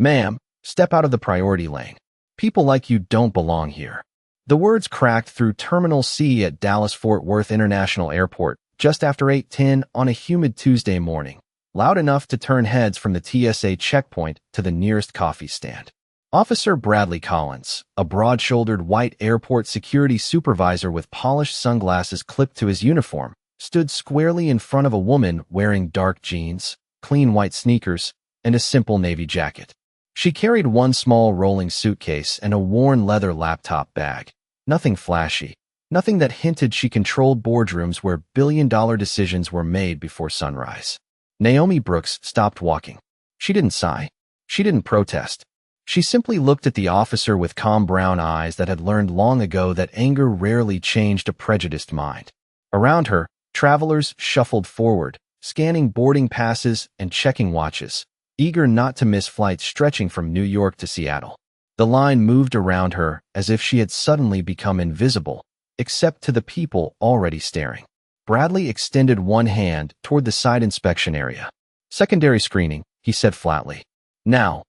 "Ma'am, step out of the priority lane. People like you don't belong here." The words cracked through Terminal C at Dallas-Fort Worth International Airport just after 8:10 on a humid Tuesday morning, loud enough to turn heads from the TSA checkpoint to the nearest coffee stand. Officer Bradley Collins, a broad-shouldered white airport security supervisor with polished sunglasses clipped to his uniform, stood squarely in front of a woman wearing dark jeans, clean white sneakers, and a simple navy jacket. She carried one small rolling suitcase and a worn leather laptop bag. Nothing flashy, nothing that hinted she controlled boardrooms where billion-dollar decisions were made before sunrise. Naomi Brooks stopped walking. She didn't sigh. She didn't protest. She simply looked at the officer with calm brown eyes that had learned long ago that anger rarely changed a prejudiced mind. Around her, travelers shuffled forward, scanning boarding passes and checking watches, eager not to miss flights stretching from New York to Seattle. The line moved around her as if she had suddenly become invisible, except to the people already staring. Bradley extended one hand toward the side inspection area. "Secondary screening," he said flatly. "Now."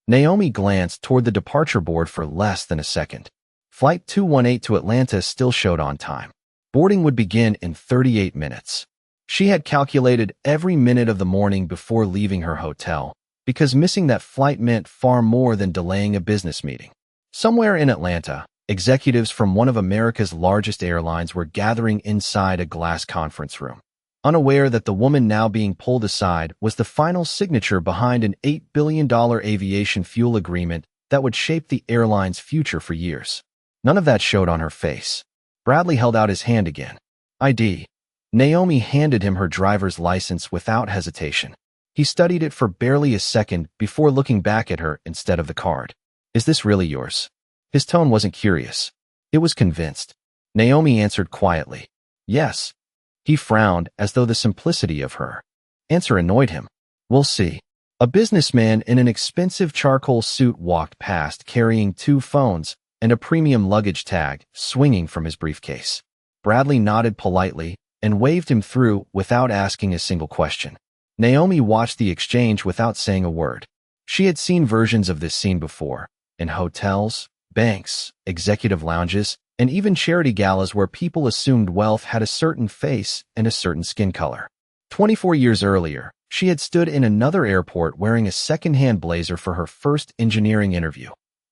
Naomi glanced toward the departure board for less than a second. Flight 218 to Atlanta still showed on time. Boarding would begin in 38 minutes. She had calculated every minute of the morning before leaving her hotel, because missing that flight meant far more than delaying a business meeting. Somewhere in Atlanta, executives from one of America's largest airlines were gathering inside a glass conference room, unaware that the woman now being pulled aside was the final signature behind an $8 billion aviation fuel agreement that would shape the airline's future for years. None of that showed on her face. Bradley held out his hand again. "ID." Naomi handed him her driver's license without hesitation. He studied it for barely a second before looking back at her instead of the card. "Is this really yours?" His tone wasn't curious. It was convinced. Naomi answered quietly, "Yes." He frowned as though the simplicity of her answer annoyed him. "We'll see." A businessman in an expensive charcoal suit walked past carrying 2 phones and a premium luggage tag swinging from his briefcase. Bradley nodded politely and waved him through without asking a single question. Naomi watched the exchange without saying a word. She had seen versions of this scene before, in hotels, banks, executive lounges, and even charity galas where people assumed wealth had a certain face and a certain skin color. 24 years earlier, she had stood in another airport wearing a second-hand blazer for her first engineering interview,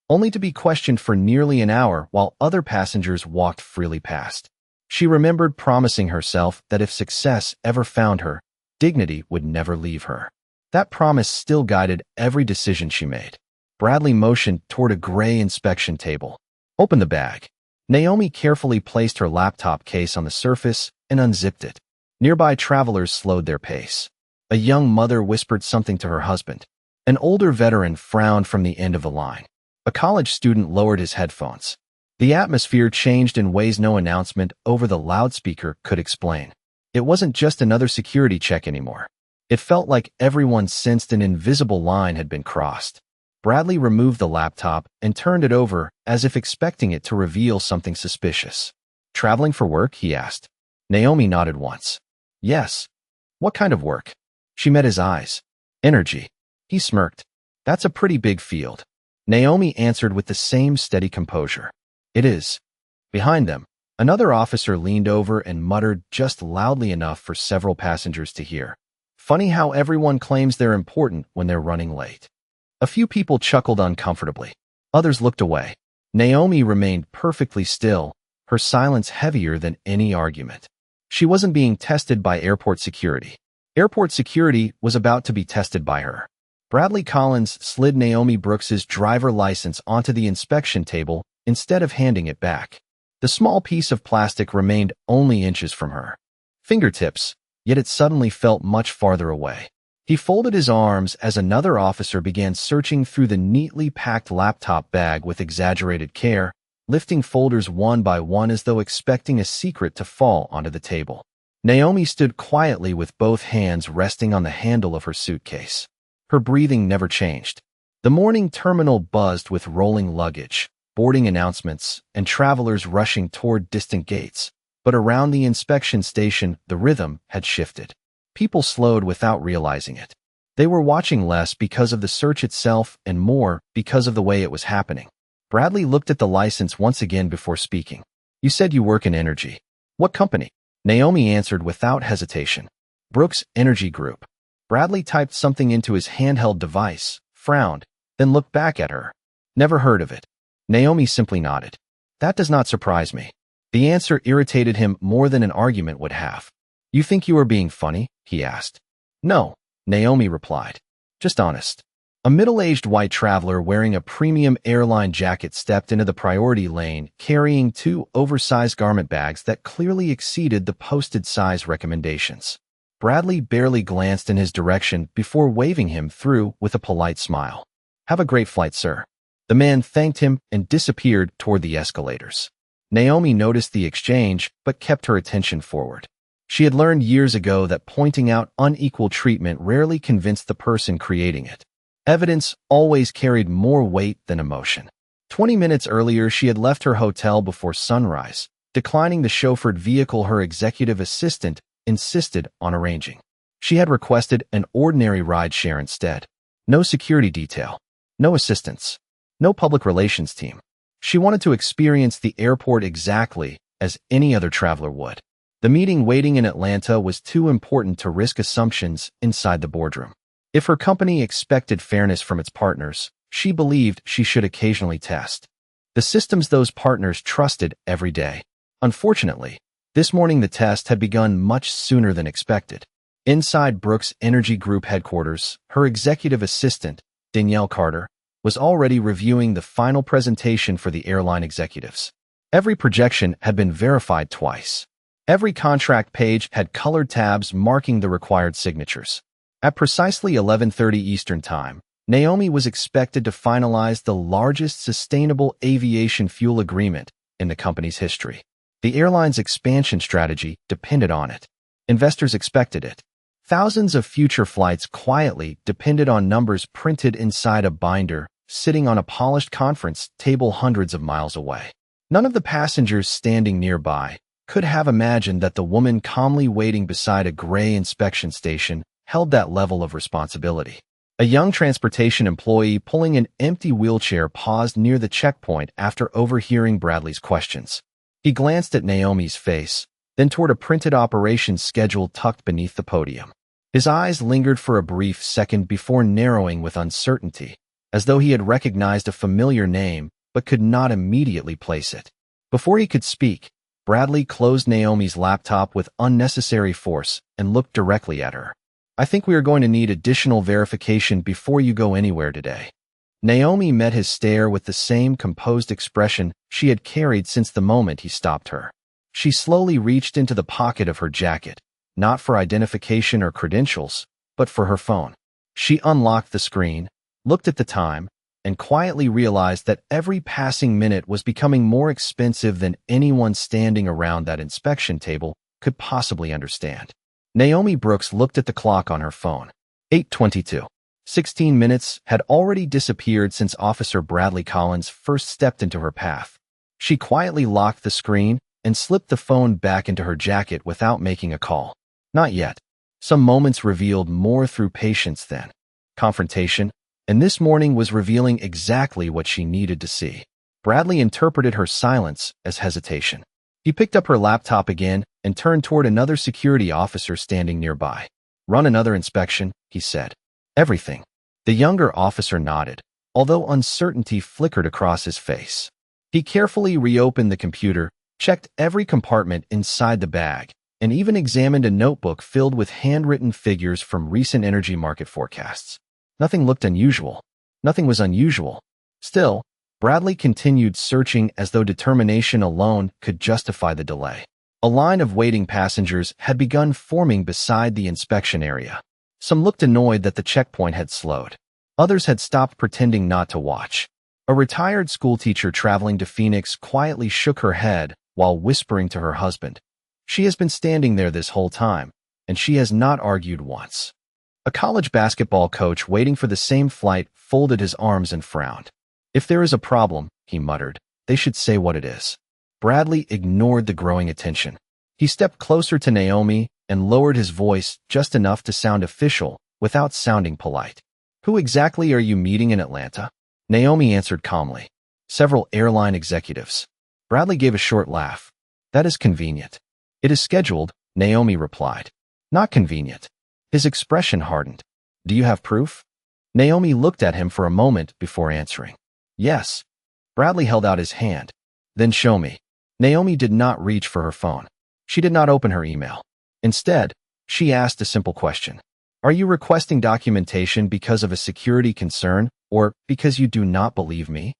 only to be questioned for nearly an hour while other passengers walked freely past. She remembered promising herself that if success ever found her, dignity would never leave her. That promise still guided every decision she made. Bradley motioned toward a gray inspection table. "Open the bag." Naomi carefully placed her laptop case on the surface and unzipped it. Nearby travelers slowed their pace. A young mother whispered something to her husband. An older veteran frowned from the end of the line. A college student lowered his headphones. The atmosphere changed in ways no announcement over the loudspeaker could explain. It wasn't just another security check anymore. It felt like everyone sensed an invisible line had been crossed. Bradley removed the laptop and turned it over as if expecting it to reveal something suspicious. "Traveling for work?" he asked. Naomi nodded once. "Yes." "What kind of work?" She met his eyes. "Energy." He smirked. "That's a pretty big field." Naomi answered with the same steady composure. "It is." Behind them, another officer leaned over and muttered just loudly enough for several passengers to hear. "Funny how everyone claims they're important when they're running late." A few people chuckled uncomfortably. Others looked away. Naomi remained perfectly still, her silence heavier than any argument. She wasn't being tested by airport security. Airport security was about to be tested by her. Bradley Collins slid Naomi Brooks's driver license onto the inspection table instead of handing it back. The small piece of plastic remained only inches from her fingertips, yet it suddenly felt much farther away. He folded his arms as another officer began searching through the neatly packed laptop bag with exaggerated care, lifting folders one by one as though expecting a secret to fall onto the table. Naomi stood quietly with both hands resting on the handle of her suitcase. Her breathing never changed. The morning terminal buzzed with rolling luggage, boarding announcements, and travelers rushing toward distant gates. But around the inspection station, the rhythm had shifted. People slowed without realizing it. They were watching less because of the search itself and more because of the way it was happening. Bradley looked at the license once again before speaking. You said you work in energy. What company? Naomi answered without hesitation. Brooks Energy Group. Bradley typed something into his handheld device, frowned, then looked back at her. Never heard of it. Naomi simply nodded. That does not surprise me. The answer irritated him more than an argument would have. You think you are being funny? He asked. No, Naomi replied. Just honest. A middle-aged white traveler wearing a premium airline jacket stepped into the priority lane, carrying 2 oversized garment bags that clearly exceeded the posted size recommendations. Bradley barely glanced in his direction before waving him through with a polite smile. Have a great flight, sir. The man thanked him and disappeared toward the escalators. Naomi noticed the exchange but kept her attention forward. She had learned years ago that pointing out unequal treatment rarely convinced the person creating it. Evidence always carried more weight than emotion. 20 minutes earlier, she had left her hotel before sunrise, declining the chauffeured vehicle her executive assistant insisted on arranging. She had requested an ordinary ride-share instead. No security detail. No assistance. No public relations team. She wanted to experience the airport exactly as any other traveler would. The meeting waiting in Atlanta was too important to risk assumptions inside the boardroom. If her company expected fairness from its partners, she believed she should occasionally test the systems those partners trusted every day. Unfortunately, this morning the test had begun much sooner than expected. Inside Brooks Energy Group headquarters, her executive assistant, Danielle Carter, was already reviewing the final presentation for the airline executives. Every projection had been verified twice. Every contract page had colored tabs marking the required signatures. At precisely 11:30 Eastern Time, Naomi was expected to finalize the largest sustainable aviation fuel agreement in the company's history. The airline's expansion strategy depended on it. Investors expected it. Thousands of future flights quietly depended on numbers printed inside a binder sitting on a polished conference table hundreds of miles away. None of the passengers standing nearby could have imagined that the woman calmly waiting beside a gray inspection station held that level of responsibility. A young transportation employee pulling an empty wheelchair paused near the checkpoint after overhearing Bradley's questions. He glanced at Naomi's face, then toward a printed operations schedule tucked beneath the podium. His eyes lingered for a brief second before narrowing with uncertainty, as though he had recognized a familiar name but could not immediately place it. Before he could speak, Bradley closed Naomi's laptop with unnecessary force and looked directly at her. I think we are going to need additional verification before you go anywhere today. Naomi met his stare with the same composed expression she had carried since the moment he stopped her. She slowly reached into the pocket of her jacket, not for identification or credentials, but for her phone. She unlocked the screen, looked at the time, and quietly realized that every passing minute was becoming more expensive than anyone standing around that inspection table could possibly understand. Naomi Brooks looked at the clock on her phone. 8:22. 16 minutes had already disappeared since Officer Bradley Collins first stepped into her path. She quietly locked the screen and slipped the phone back into her jacket without making a call. Not yet. Some moments revealed more through patience than confrontation, and this morning was revealing exactly what she needed to see. Bradley interpreted her silence as hesitation. He picked up her laptop again and turned toward another security officer standing nearby. Run another inspection, he said. Everything. The younger officer nodded, although uncertainty flickered across his face. He carefully reopened the computer, checked every compartment inside the bag, and even examined a notebook filled with handwritten figures from recent energy market forecasts. Nothing looked unusual. Nothing was unusual. Still, Bradley continued searching as though determination alone could justify the delay. A line of waiting passengers had begun forming beside the inspection area. Some looked annoyed that the checkpoint had slowed. Others had stopped pretending not to watch. A retired schoolteacher traveling to Phoenix quietly shook her head while whispering to her husband. She has been standing there this whole time, and she has not argued once. A college basketball coach waiting for the same flight folded his arms and frowned. If there is a problem, he muttered, they should say what it is. Bradley ignored the growing attention. He stepped closer to Naomi and lowered his voice just enough to sound official without sounding polite. Who exactly are you meeting in Atlanta? Naomi answered calmly. Several airline executives. Bradley gave a short laugh. That is convenient. It is scheduled, Naomi replied. Not convenient. His expression hardened. Do you have proof? Naomi looked at him for a moment before answering. Yes. Bradley held out his hand. Then show me. Naomi did not reach for her phone. She did not open her email. Instead, she asked a simple question. Are you requesting documentation because of a security concern or because you do not believe me?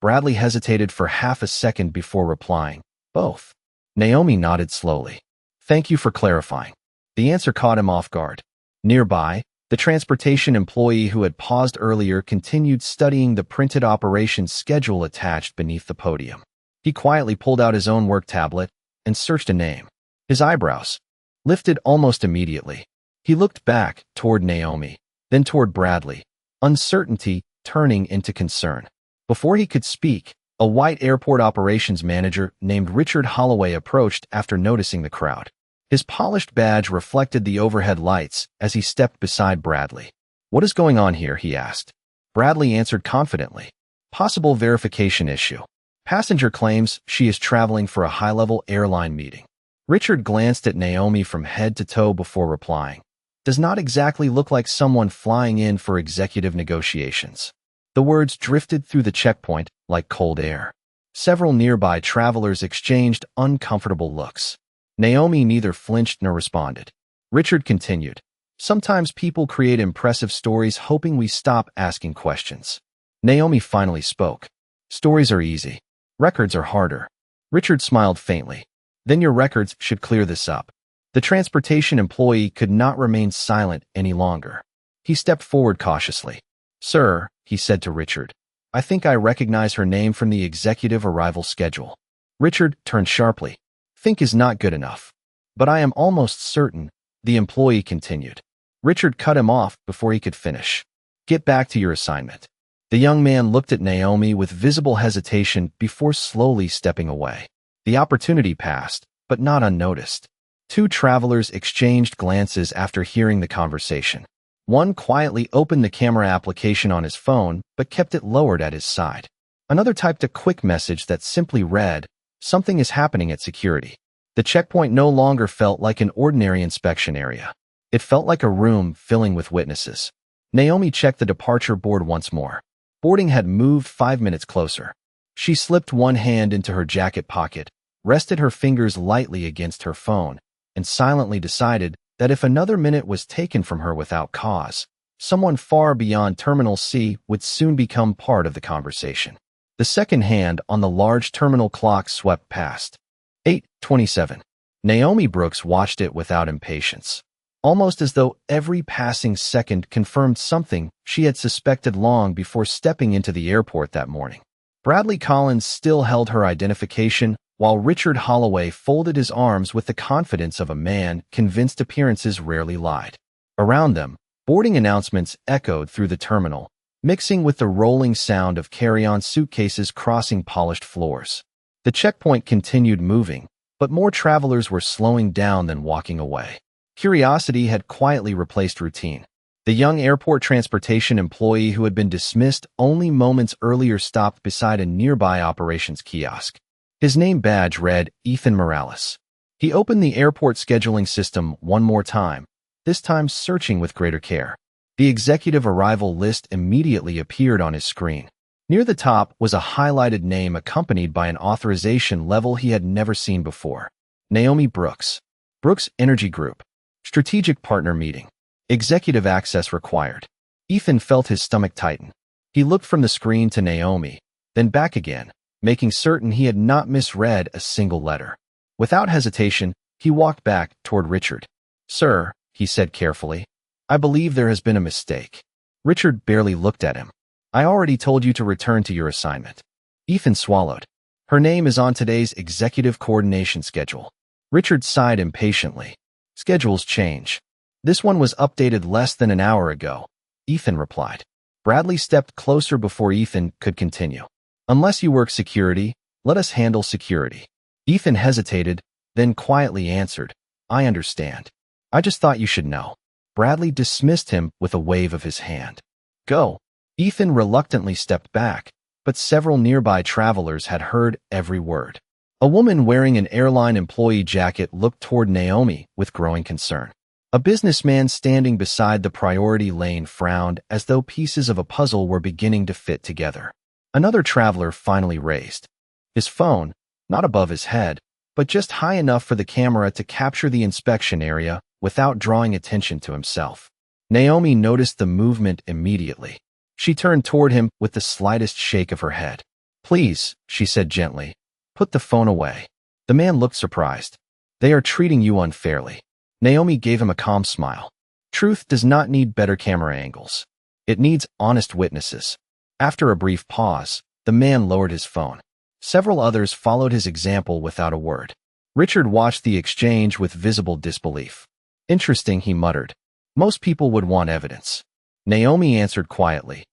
Bradley hesitated for half a second before replying. Both. Naomi nodded slowly. Thank you for clarifying. The answer caught him off guard. Nearby, the transportation employee who had paused earlier continued studying the printed operations schedule attached beneath the podium. He quietly pulled out his own work tablet and searched a name. His eyebrows lifted almost immediately. He looked back toward Naomi, then toward Bradley, uncertainty turning into concern. Before he could speak, a white airport operations manager named Richard Holloway approached after noticing the crowd. His polished badge reflected the overhead lights as he stepped beside Bradley. What is going on here? He asked. Bradley answered confidently. Possible verification issue. Passenger claims she is traveling for a high-level airline meeting. Richard glanced at Naomi from head to toe before replying. Does not exactly look like someone flying in for executive negotiations. The words drifted through the checkpoint like cold air. Several nearby travelers exchanged uncomfortable looks. Naomi neither flinched nor responded. Richard continued. Sometimes people create impressive stories hoping we stop asking questions. Naomi finally spoke. Stories are easy. Records are harder. Richard smiled faintly. Then your records should clear this up. The transportation employee could not remain silent any longer. He stepped forward cautiously. Sir, he said to Richard, I think I recognize her name from the executive arrival schedule. Richard turned sharply. Think is not good enough. But I am almost certain, the employee continued. Richard cut him off before he could finish. Get back to your assignment. The young man looked at Naomi with visible hesitation before slowly stepping away. The opportunity passed, but not unnoticed. Two travelers exchanged glances after hearing the conversation. One quietly opened the camera application on his phone, but kept it lowered at his side. Another typed a quick message that simply read, Something is happening at security. The checkpoint no longer felt like an ordinary inspection area. It felt like a room filling with witnesses. Naomi checked the departure board once more. Boarding had moved 5 minutes closer. She slipped one hand into her jacket pocket, rested her fingers lightly against her phone, and silently decided that if another minute was taken from her without cause, someone far beyond Terminal C would soon become part of the conversation. The second hand on the large terminal clock swept past. 8:27. Naomi Brooks watched it without impatience, almost as though every passing second confirmed something she had suspected long before stepping into the airport that morning. Bradley Collins still held her identification, while Richard Holloway folded his arms with the confidence of a man convinced appearances rarely lied. Around them, boarding announcements echoed through the terminal, mixing with the rolling sound of carry-on suitcases crossing polished floors. The checkpoint continued moving, but more travelers were slowing down than walking away. Curiosity had quietly replaced routine. The young airport transportation employee who had been dismissed only moments earlier stopped beside a nearby operations kiosk. His name badge read Ethan Morales. He opened the airport scheduling system one more time, this time searching with greater care. The executive arrival list immediately appeared on his screen. Near the top was a highlighted name accompanied by an authorization level he had never seen before. Naomi Brooks. Brooks Energy Group. Strategic Partner Meeting. Executive access required. Ethan felt his stomach tighten. He looked from the screen to Naomi, then back again, making certain he had not misread a single letter. Without hesitation, he walked back toward Richard. Sir, he said carefully, I believe there has been a mistake. Richard barely looked at him. I already told you to return to your assignment. Ethan swallowed. Her name is on today's executive coordination schedule. Richard sighed impatiently. Schedules change. This one was updated less than an hour ago, Ethan replied. Bradley stepped closer before Ethan could continue. Unless you work security, let us handle security. Ethan hesitated, then quietly answered, I understand. I just thought you should know. Bradley dismissed him with a wave of his hand. Go. Ethan reluctantly stepped back, but several nearby travelers had heard every word. A woman wearing an airline employee jacket looked toward Naomi with growing concern. A businessman standing beside the priority lane frowned as though pieces of a puzzle were beginning to fit together. Another traveler finally raised his phone, not above his head, but just high enough for the camera to capture the inspection area without drawing attention to himself. Naomi noticed the movement immediately. She turned toward him with the slightest shake of her head. Please, she said gently, put the phone away. The man looked surprised. They are treating you unfairly. Naomi gave him a calm smile. Truth does not need better camera angles. It needs honest witnesses. After a brief pause, the man lowered his phone. Several others followed his example without a word. Richard watched the exchange with visible disbelief. Interesting, he muttered. Most people would want evidence. Naomi answered quietly.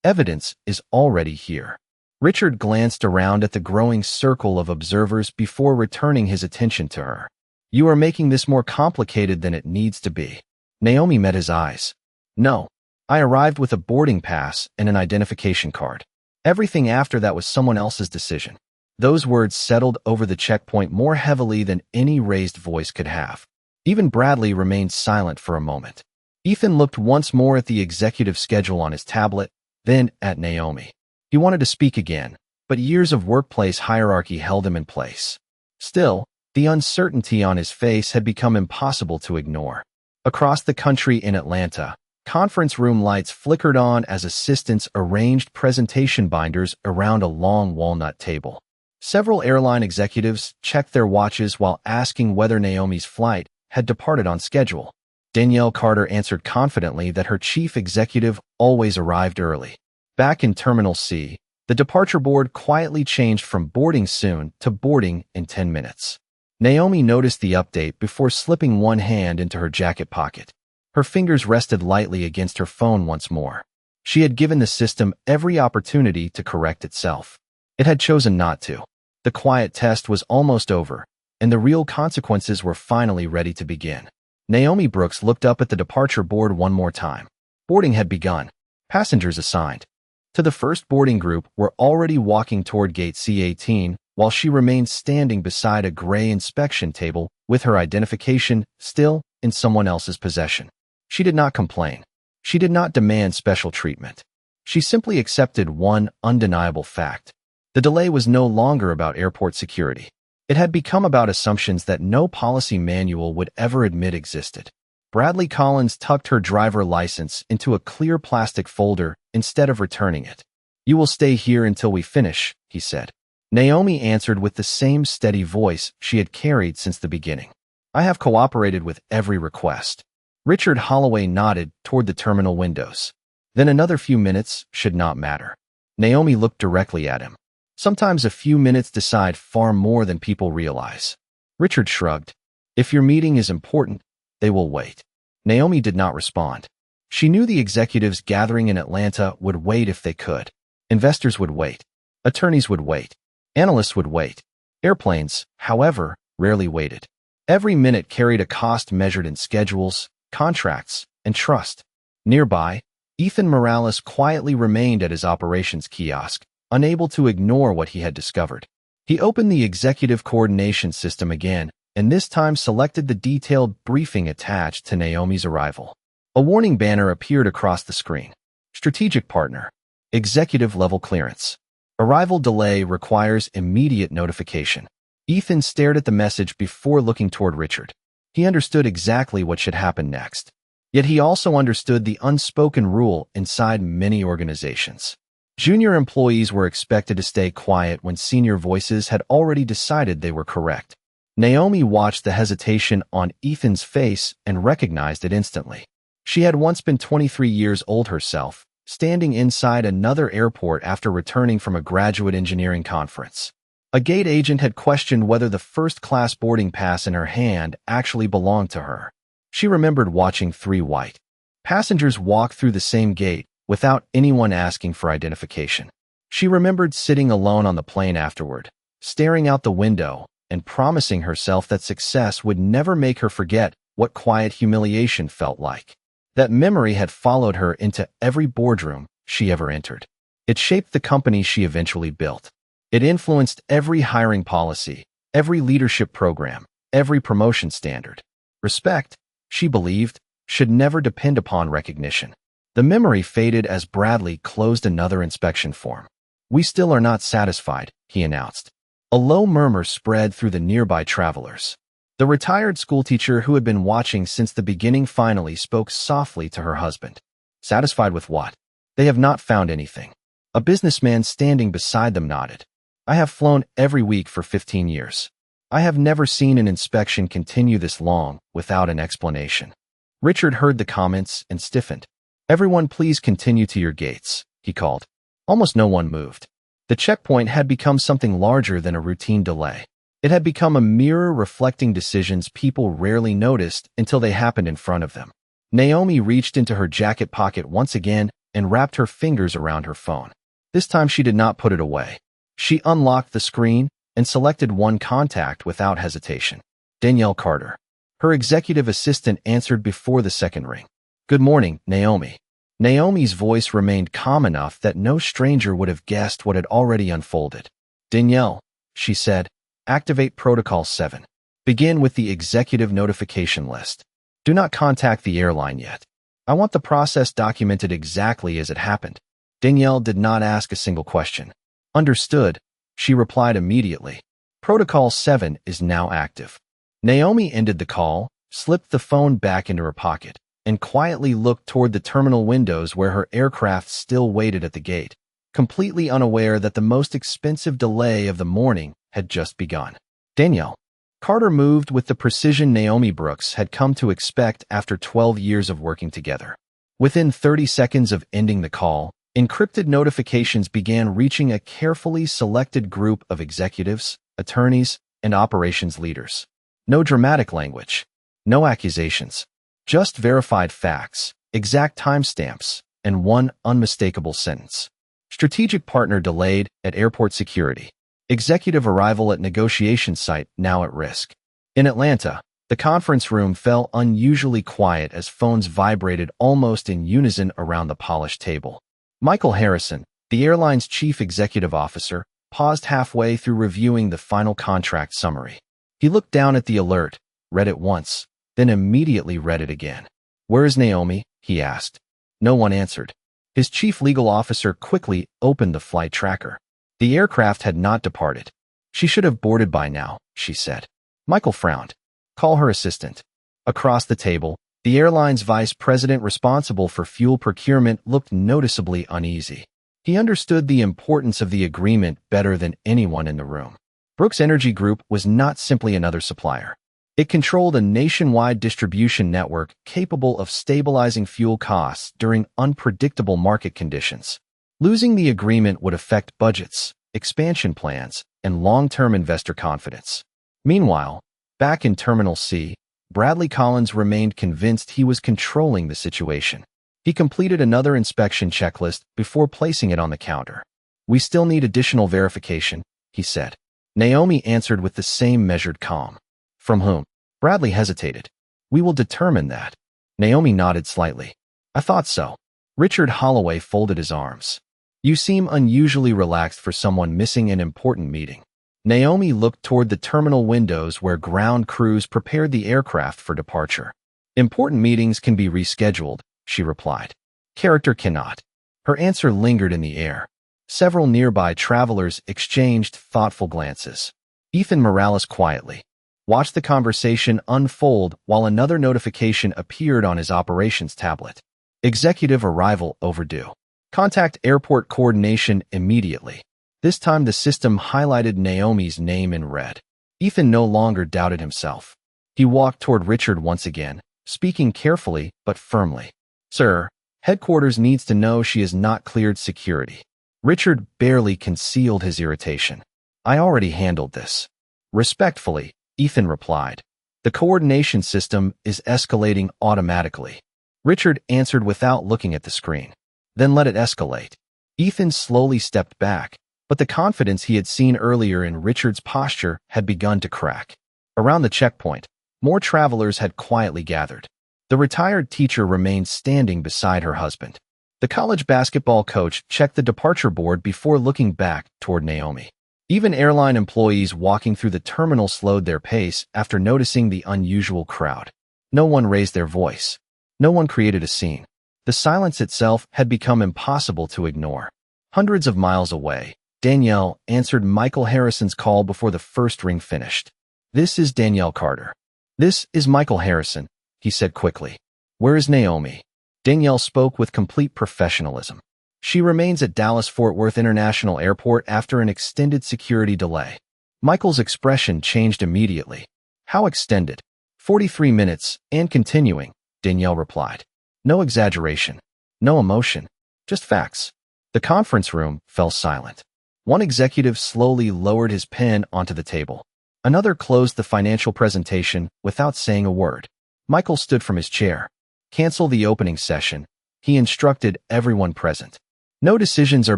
Evidence is already here. Richard glanced around at the growing circle of observers before returning his attention to her. You are making this more complicated than it needs to be. Naomi met his eyes. No. I arrived with a boarding pass and an identification card. Everything after that was someone else's decision. Those words settled over the checkpoint more heavily than any raised voice could have. Even Bradley remained silent for a moment. Ethan looked once more at the executive schedule on his tablet, then at Naomi. He wanted to speak again, but years of workplace hierarchy held him in place. Still, the uncertainty on his face had become impossible to ignore. Across the country in Atlanta, conference room lights flickered on as assistants arranged presentation binders around a long walnut table. Several airline executives checked their watches while asking whether Naomi's flight had departed on schedule. Danielle Carter answered confidently that her chief executive always arrived early. Back in Terminal C, the departure board quietly changed from boarding soon to boarding in 10 minutes. Naomi noticed the update before slipping one hand into her jacket pocket. Her fingers rested lightly against her phone once more. She had given the system every opportunity to correct itself. It had chosen not to. The quiet test was almost over, and the real consequences were finally ready to begin. Naomi Brooks looked up at the departure board one more time. Boarding had begun. Passengers assigned to the first boarding group were already walking toward gate C-18, while she remained standing beside a gray inspection table with her identification still in someone else's possession. She did not complain. She did not demand special treatment. She simply accepted one undeniable fact. The delay was no longer about airport security. It had become about assumptions that no policy manual would ever admit existed. Bradley Collins tucked her driver license into a clear plastic folder instead of returning it. You will stay here until we finish, he said. Naomi answered with the same steady voice she had carried since the beginning. I have cooperated with every request. Richard Holloway nodded toward the terminal windows. Then another few minutes should not matter. Naomi looked directly at him. Sometimes a few minutes decide far more than people realize. Richard shrugged. If your meeting is important, they will wait. Naomi did not respond. She knew the executives gathering in Atlanta would wait if they could. Investors would wait. Attorneys would wait. Analysts would wait. Airplanes, however, rarely waited. Every minute carried a cost measured in schedules, contracts, and trust. Nearby, Ethan Morales quietly remained at his operations kiosk, unable to ignore what he had discovered. He opened the executive coordination system again, and this time selected the detailed briefing attached to Naomi's arrival. A warning banner appeared across the screen. Strategic partner. Executive level clearance. Arrival delay requires immediate notification. Ethan stared at the message before looking toward Richard. He understood exactly what should happen next. Yet he also understood the unspoken rule inside many organizations. Junior employees were expected to stay quiet when senior voices had already decided they were correct. Naomi watched the hesitation on Ethan's face and recognized it instantly. She had once been 23 years old herself, standing inside another airport after returning from a graduate engineering conference. A gate agent had questioned whether the first-class boarding pass in her hand actually belonged to her. She remembered watching 3 white passengers walk through the same gate without anyone asking for identification. She remembered sitting alone on the plane afterward, staring out the window and promising herself that success would never make her forget what quiet humiliation felt like. That memory had followed her into every boardroom she ever entered. It shaped the company she eventually built. It influenced every hiring policy, every leadership program, every promotion standard. Respect, she believed, should never depend upon recognition. The memory faded as Bradley closed another inspection form. "We still are not satisfied," he announced. A low murmur spread through the nearby travelers. The retired schoolteacher who had been watching since the beginning finally spoke softly to her husband. "Satisfied with what?" "They have not found anything." A businessman standing beside them nodded. "I have flown every week for 15 years. I have never seen an inspection continue this long without an explanation." Richard heard the comments and stiffened. "Everyone please continue to your gates," he called. Almost no one moved. The checkpoint had become something larger than a routine delay. It had become a mirror reflecting decisions people rarely noticed until they happened in front of them. Naomi reached into her jacket pocket once again and wrapped her fingers around her phone. This time she did not put it away. She unlocked the screen and selected one contact without hesitation. Danielle Carter. Her executive assistant answered before the second ring. "Good morning, Naomi." Naomi's voice remained calm enough that no stranger would have guessed what had already unfolded. "Danielle," she said, "activate Protocol 7. Begin with the executive notification list. Do not contact the airline yet. I want the process documented exactly as it happened." Danielle did not ask a single question. "Understood," she replied immediately. "Protocol 7 is now active." Naomi ended the call, slipped the phone back into her pocket, and quietly looked toward the terminal windows where her aircraft still waited at the gate, completely unaware that the most expensive delay of the morning had just begun. Danielle Carter moved with the precision Naomi Brooks had come to expect after 12 years of working together. Within 30 seconds of ending the call, encrypted notifications began reaching a carefully selected group of executives, attorneys, and operations leaders. No dramatic language, no accusations, just verified facts, exact timestamps, and one unmistakable sentence. Strategic partner delayed at airport security. Executive arrival at negotiation site now at risk. In Atlanta, the conference room fell unusually quiet as phones vibrated almost in unison around the polished table. Michael Harrison, the airline's chief executive officer, paused halfway through reviewing the final contract summary. He looked down at the alert, read it once, then immediately read it again. "Where is Naomi?" he asked. No one answered. His chief legal officer quickly opened the flight tracker. The aircraft had not departed. "She should have boarded by now," she said. Michael frowned. "Call her assistant." Across the table, the airline's vice president responsible for fuel procurement looked noticeably uneasy. He understood the importance of the agreement better than anyone in the room. Brooks Energy Group was not simply another supplier. It controlled a nationwide distribution network capable of stabilizing fuel costs during unpredictable market conditions. Losing the agreement would affect budgets, expansion plans, and long-term investor confidence. Meanwhile, back in Terminal C, Bradley Collins remained convinced he was controlling the situation. He completed another inspection checklist before placing it on the counter. "We still need additional verification," he said. Naomi answered with the same measured calm. "From whom?" Bradley hesitated. "We will determine that." Naomi nodded slightly. "I thought so." Richard Holloway folded his arms. "You seem unusually relaxed for someone missing an important meeting." Naomi looked toward the terminal windows where ground crews prepared the aircraft for departure. "Important meetings can be rescheduled," she replied. "Character cannot." Her answer lingered in the air. Several nearby travelers exchanged thoughtful glances. Ethan Morales quietly watched the conversation unfold while another notification appeared on his operations tablet. "Executive arrival overdue. Contact airport coordination immediately." This time the system highlighted Naomi's name in red. Ethan no longer doubted himself. He walked toward Richard once again, speaking carefully but firmly. "Sir, headquarters needs to know she is not cleared security." Richard barely concealed his irritation. "I already handled this." Respectfully, Ethan replied. "The coordination system is escalating automatically." Richard answered without looking at the screen. "Then let it escalate." Ethan slowly stepped back, but the confidence he had seen earlier in Richard's posture had begun to crack. Around the checkpoint, more travelers had quietly gathered. The retired teacher remained standing beside her husband. The college basketball coach checked the departure board before looking back toward Naomi. Even airline employees walking through the terminal slowed their pace after noticing the unusual crowd. No one raised their voice. No one created a scene. The silence itself had become impossible to ignore. Hundreds of miles away, Danielle answered Michael Harrison's call before the first ring finished. "This is Danielle Carter." "This is Michael Harrison," he said quickly. "Where is Naomi?" Danielle spoke with complete professionalism. "She remains at Dallas-Fort Worth International Airport after an extended security delay." Michael's expression changed immediately. "How extended?" 43 minutes, and continuing," Danielle replied. No exaggeration. No emotion. Just facts. The conference room fell silent. One executive slowly lowered his pen onto the table. Another closed the financial presentation without saying a word. Michael stood from his chair. "Cancel the opening session," he instructed everyone present. "No decisions are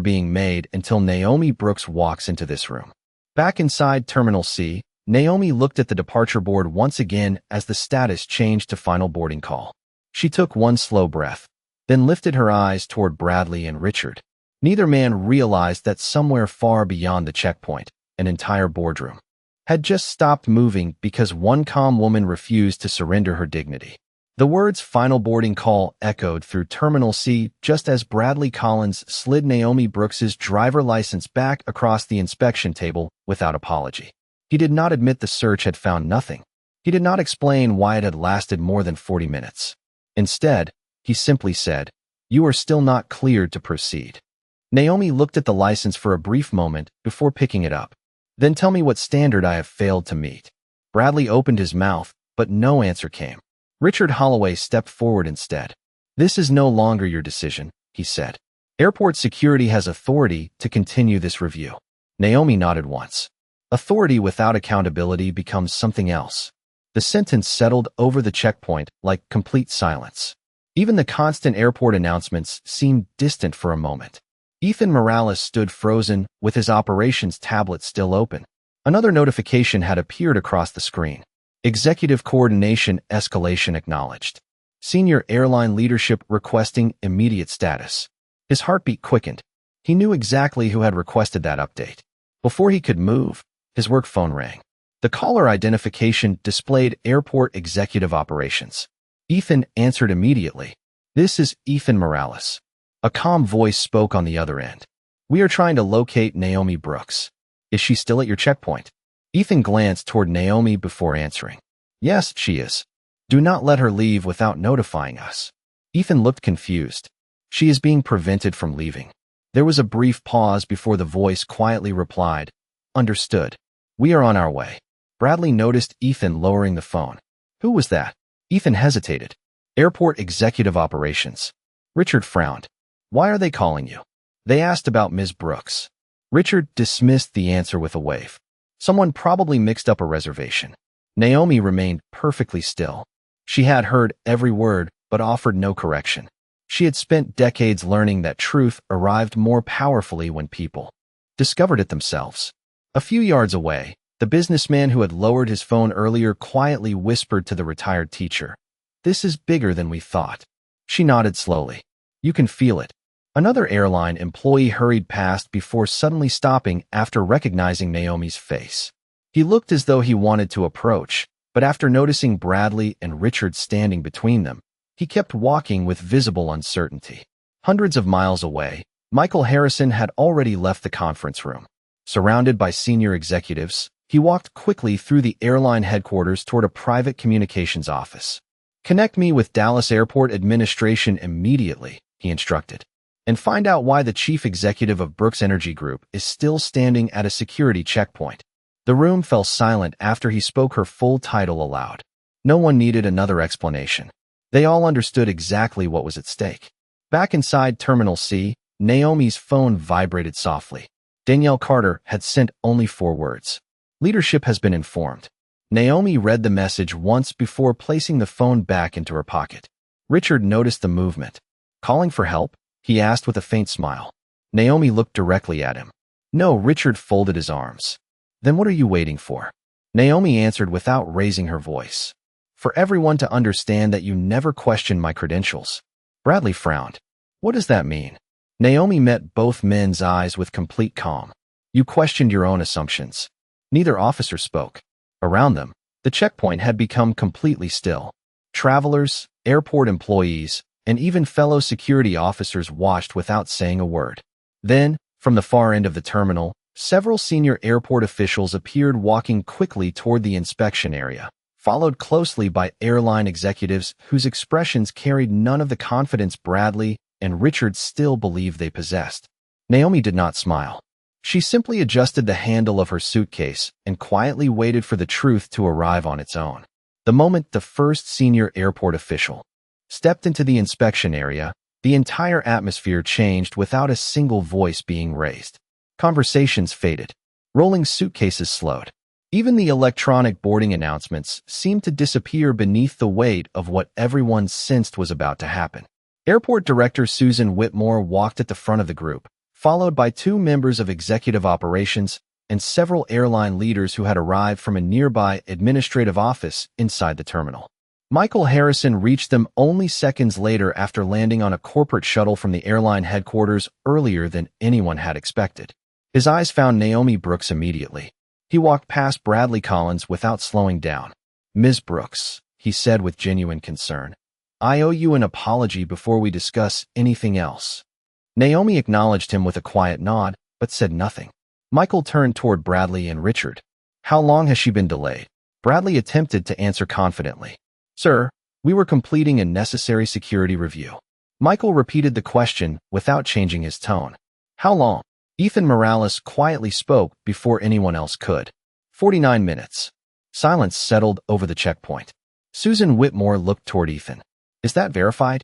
being made until Naomi Brooks walks into this room." Back inside Terminal C, Naomi looked at the departure board once again as the status changed to final boarding call. She took one slow breath, then lifted her eyes toward Bradley and Richard. Neither man realized that somewhere far beyond the checkpoint, an entire boardroom had just stopped moving because one calm woman refused to surrender her dignity. The words "final boarding call" echoed through Terminal C just as Bradley Collins slid Naomi Brooks's driver license back across the inspection table without apology. He did not admit the search had found nothing. He did not explain why it had lasted more than 40 minutes. Instead, he simply said, "You are still not cleared to proceed." Naomi looked at the license for a brief moment before picking it up. "Then tell me what standard I have failed to meet." Bradley opened his mouth, but no answer came. Richard Holloway stepped forward instead. "This is no longer your decision," he said. "Airport security has authority to continue this review." Naomi nodded once. Authority without accountability becomes something else. The sentence settled over the checkpoint like complete silence. Even the constant airport announcements seemed distant for a moment. Ethan Morales stood frozen with his operations tablet still open. Another notification had appeared across the screen. Executive Coordination Escalation Acknowledged. Senior airline leadership requesting immediate status. His heartbeat quickened. He knew exactly who had requested that update. Before he could move, his work phone rang. The caller identification displayed Airport Executive Operations. Ethan answered immediately. "This is Ethan Morales." A calm voice spoke on the other end. "We are trying to locate Naomi Brooks. Is she still at your checkpoint?" Ethan glanced toward Naomi before answering. "Yes, she is. Do not let her leave without notifying us." Ethan looked confused. "She is being prevented from leaving." There was a brief pause before the voice quietly replied, "Understood. We are on our way." Bradley noticed Ethan lowering the phone. "Who was that?" Ethan hesitated. "Airport Executive Operations." Richard frowned. "Why are they calling you?" "They asked about Ms. Brooks." Richard dismissed the answer with a wave. "Someone probably mixed up a reservation." Naomi remained perfectly still. She had heard every word but offered no correction. She had spent decades learning that truth arrived more powerfully when people discovered it themselves. A few yards away, the businessman who had lowered his phone earlier quietly whispered to the retired teacher, "This is bigger than we thought." She nodded slowly. "You can feel it." Another airline employee hurried past before suddenly stopping after recognizing Naomi's face. He looked as though he wanted to approach, but after noticing Bradley and Richard standing between them, he kept walking with visible uncertainty. Hundreds of miles away, Michael Harrison had already left the conference room. Surrounded by senior executives, he walked quickly through the airline headquarters toward a private communications office. "Connect me with Dallas Airport Administration immediately," he instructed. "And find out why the chief executive of Brooks Energy Group is still standing at a security checkpoint." The room fell silent after he spoke her full title aloud. No one needed another explanation. They all understood exactly what was at stake. Back inside Terminal C, Naomi's phone vibrated softly. Danielle Carter had sent only 4 words. "Leadership has been informed." Naomi read the message once before placing the phone back into her pocket. Richard noticed the movement. "Calling for help?" he asked with a faint smile. Naomi looked directly at him. "No," Richard folded his arms. "Then what are you waiting for?" Naomi answered without raising her voice. For everyone to understand that you never questioned my credentials." Bradley frowned. "What does that mean?" Naomi met both men's eyes with complete calm. "You questioned your own assumptions." Neither officer spoke. Around them, the checkpoint had become completely still. Travelers, airport employees, and even fellow security officers watched without saying a word. Then, from the far end of the terminal, several senior airport officials appeared walking quickly toward the inspection area, followed closely by airline executives whose expressions carried none of the confidence Bradley and Richard still believed they possessed. Naomi did not smile. She simply adjusted the handle of her suitcase and quietly waited for the truth to arrive on its own. The moment the first senior airport official stepped into the inspection area, the entire atmosphere changed without a single voice being raised. Conversations faded. Rolling suitcases slowed. Even the electronic boarding announcements seemed to disappear beneath the weight of what everyone sensed was about to happen. Airport Director Susan Whitmore walked at the front of the group, followed by two members of executive operations and several airline leaders who had arrived from a nearby administrative office inside the terminal. Michael Harrison reached them only seconds later after landing on a corporate shuttle from the airline headquarters earlier than anyone had expected. His eyes found Naomi Brooks immediately. He walked past Bradley Collins without slowing down. "Ms. Brooks," he said with genuine concern, "I owe you an apology before we discuss anything else." Naomi acknowledged him with a quiet nod, but said nothing. Michael turned toward Bradley and Richard. "How long has she been delayed?" Bradley attempted to answer confidently. "Sir, we were completing a necessary security review." Michael repeated the question without changing his tone. "How long?" Ethan Morales quietly spoke before anyone else could. 49 minutes. Silence settled over the checkpoint. Susan Whitmore looked toward Ethan. "Is that verified?"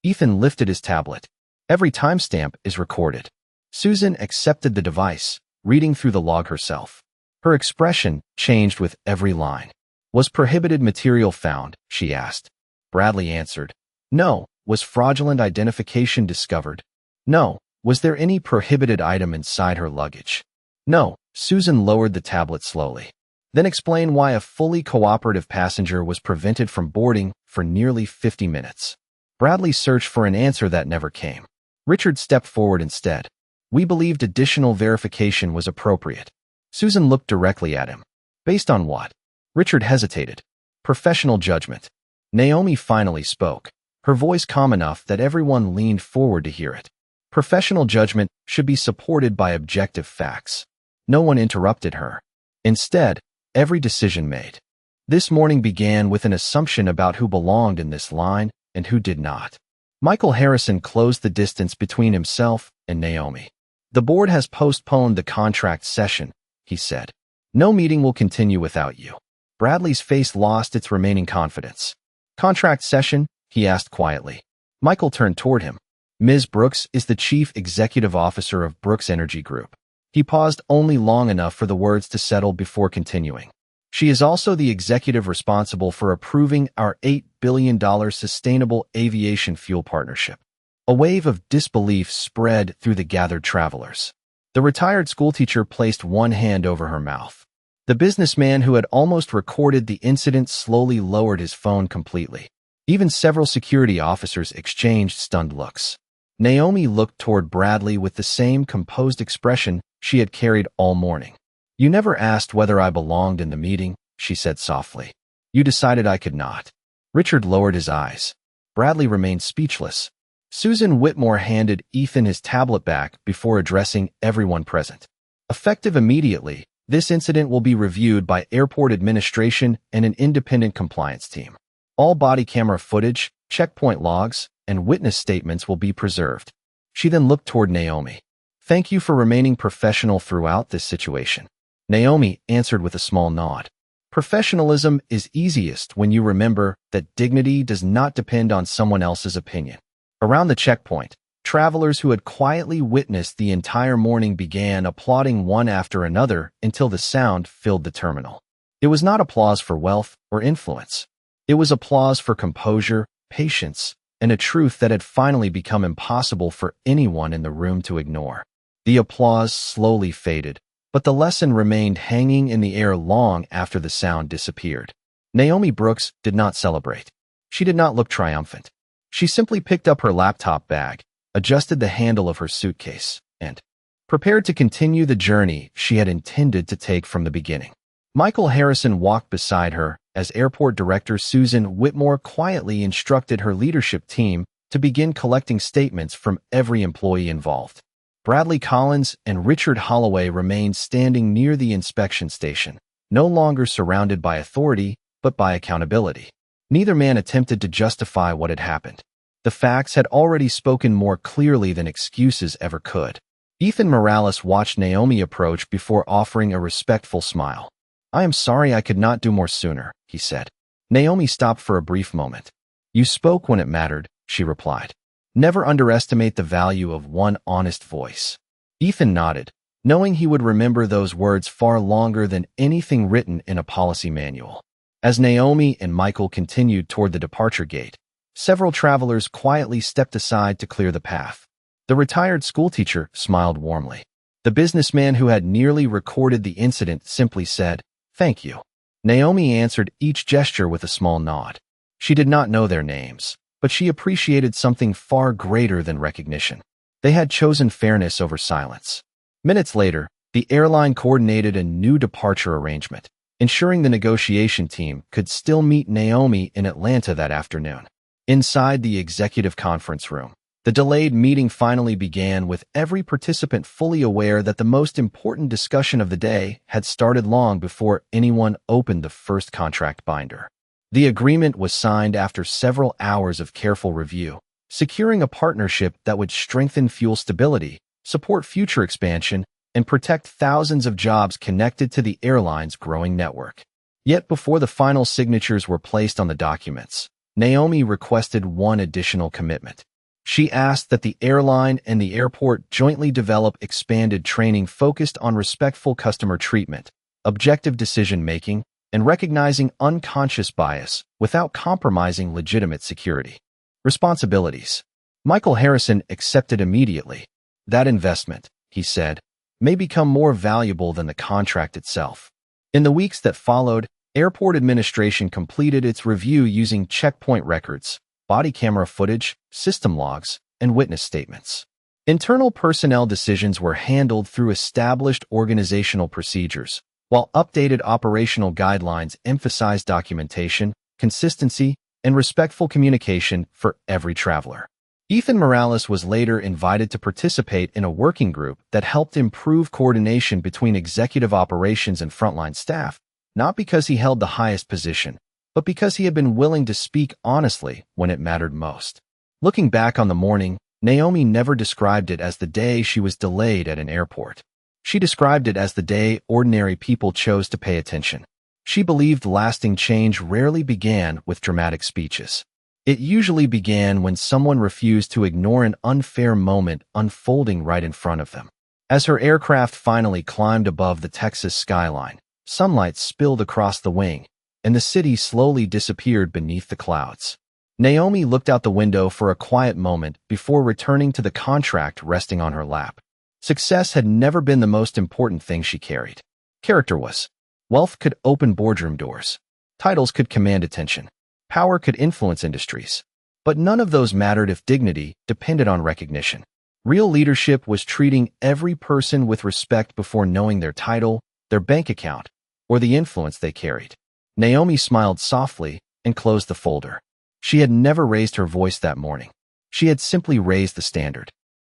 Ethan lifted his tablet. "Every timestamp is recorded." Susan accepted the device, reading through the log herself. Her expression changed with every line. "Was prohibited material found?" she asked. Bradley answered. "No." "Was fraudulent identification discovered?" "No." "Was there any prohibited item inside her luggage?" "No." Susan lowered the tablet slowly. "Then explain why a fully cooperative passenger was prevented from boarding for nearly 50 minutes. Bradley searched for an answer that never came. Richard stepped forward instead. "We believed additional verification was appropriate." Susan looked directly at him. "Based on what?" Richard hesitated. "Professional judgment." Naomi finally spoke, her voice calm enough that everyone leaned forward to hear it. Professional judgment should be supported by objective facts. No one interrupted her. Instead, every decision made this morning began with an assumption about who belonged in this line and who did not. Michael Harrison closed the distance between himself and Naomi. "The board has postponed the contract session," he said. "No meeting will continue without you." Bradley's face lost its remaining confidence. "Contract session?" he asked quietly. Michael turned toward him. "Ms. Brooks is the Chief Executive Officer of Brooks Energy Group." He paused only long enough for the words to settle before continuing. "She is also the executive responsible for approving our $8 billion sustainable aviation fuel partnership." A wave of disbelief spread through the gathered travelers. The retired schoolteacher placed one hand over her mouth. The businessman who had almost recorded the incident slowly lowered his phone completely. Even several security officers exchanged stunned looks. Naomi looked toward Bradley with the same composed expression she had carried all morning. "You never asked whether I belonged in the meeting," she said softly. "You decided I could not." Richard lowered his eyes. Bradley remained speechless. Susan Whitmore handed Ethan his tablet back before addressing everyone present. "Effective immediately, this incident will be reviewed by airport administration and an independent compliance team. All body camera footage, checkpoint logs, and witness statements will be preserved." She then looked toward Naomi. "Thank you for remaining professional throughout this situation." Naomi answered with a small nod. "Professionalism is easiest when you remember that dignity does not depend on someone else's opinion." Around the checkpoint, travelers who had quietly witnessed the entire morning began applauding one after another until the sound filled the terminal. It was not applause for wealth or influence. It was applause for composure, patience, and a truth that had finally become impossible for anyone in the room to ignore. The applause slowly faded, but the lesson remained hanging in the air long after the sound disappeared. Naomi Brooks did not celebrate. She did not look triumphant. She simply picked up her laptop bag, adjusted the handle of her suitcase, and prepared to continue the journey she had intended to take from the beginning. Michael Harrison walked beside her as Airport Director Susan Whitmore quietly instructed her leadership team to begin collecting statements from every employee involved. Bradley Collins and Richard Holloway remained standing near the inspection station, no longer surrounded by authority, but by accountability. Neither man attempted to justify what had happened. The facts had already spoken more clearly than excuses ever could. Ethan Morales watched Naomi approach before offering a respectful smile. "I am sorry I could not do more sooner," he said. Naomi stopped for a brief moment. "You spoke when it mattered," she replied. "Never underestimate the value of one honest voice." Ethan nodded, knowing he would remember those words far longer than anything written in a policy manual. As Naomi and Michael continued toward the departure gate, several travelers quietly stepped aside to clear the path. The retired schoolteacher smiled warmly. The businessman who had nearly recorded the incident simply said, "Thank you." Naomi answered each gesture with a small nod. She did not know their names, but she appreciated something far greater than recognition. They had chosen fairness over silence. Minutes later, the airline coordinated a new departure arrangement, ensuring the negotiation team could still meet Naomi in Atlanta that afternoon. Inside the executive conference room, the delayed meeting finally began, with every participant fully aware that the most important discussion of the day had started long before anyone opened the first contract binder. The agreement was signed after several hours of careful review, securing a partnership that would strengthen fuel stability, support future expansion, and protect thousands of jobs connected to the airline's growing network. Yet before the final signatures were placed on the documents, Naomi requested one additional commitment. She asked that the airline and the airport jointly develop expanded training focused on respectful customer treatment, objective decision-making, and recognizing unconscious bias without compromising legitimate security. Responsibilities. Michael Harrison accepted immediately. "That investment," he said, "may become more valuable than the contract itself." In the weeks that followed, airport administration completed its review using checkpoint records, body camera footage, system logs, and witness statements. Internal personnel decisions were handled through established organizational procedures, while updated operational guidelines emphasized documentation, consistency, and respectful communication for every traveler. Ethan Morales was later invited to participate in a working group that helped improve coordination between executive operations and frontline staff, not because he held the highest position, but because he had been willing to speak honestly when it mattered most. Looking back on the morning, Naomi never described it as the day she was delayed at an airport. She described it as the day ordinary people chose to pay attention. She believed lasting change rarely began with dramatic speeches. It usually began when someone refused to ignore an unfair moment unfolding right in front of them. As her aircraft finally climbed above the Texas skyline, sunlight spilled across the wing, and the city slowly disappeared beneath the clouds. Naomi looked out the window for a quiet moment before returning to the contract resting on her lap. Success had never been the most important thing she carried. Character was. Wealth could open boardroom doors. Titles could command attention. Power could influence industries. But none of those mattered if dignity depended on recognition. Real leadership was treating every person with respect before knowing their title, their bank account, or the influence they carried. Naomi smiled softly and closed the folder. She had never raised her voice that morning. She had simply raised the standard.